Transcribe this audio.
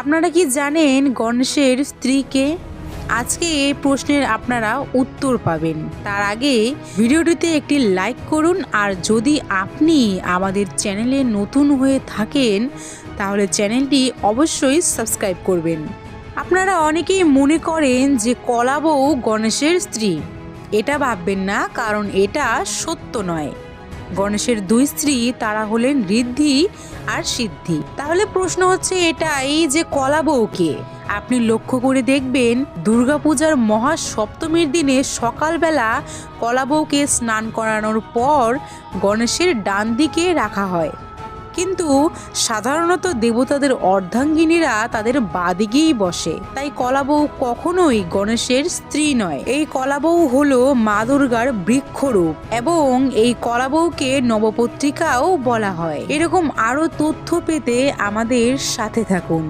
আপনারা কি জানেন গণেশের স্ত্রীকে? আজকে এই প্রশ্নের আপনারা উত্তর পাবেন। তার আগে ভিডিওটিতে একটি লাইক করুন, আর যদি আপনি আমাদের চ্যানেলে নতুন হয়ে থাকেন তাহলে চ্যানেলটি অবশ্যই সাবস্ক্রাইব করবেন। আপনারা অনেকেই মনে করেন যে কলা বউ গণেশের স্ত্রী। এটা ভাববেন না, কারণ এটা সত্য নয়। গণেশের দুই স্ত্রী, তারা হলেন ঋদ্ধি আর সিদ্ধি। তাহলে প্রশ্ন হচ্ছে এটাই যে কলা বউকে? আপনি লক্ষ্য করে দেখবেন দুর্গাপূজার মহা সপ্তমীর দিনে সকালবেলা কলা বউকে স্নান করানোর পর গণেশের ডান দিকে রাখা হয়, কিন্তু সাধারণত দেবতাদের অর্ধাঙ্গিনীরা তাদের বাদিকেই বসে। তাই কলাবউ কখনোই গণেশের স্ত্রী নয়। এই কলাবউ হলো মা দুর্গার বৃক্ষরূপ, এবং এই কলাবউকে নবপত্রিকাও বলা হয়। এরকম আরো তথ্য পেতে আমাদের সাথে থাকুন।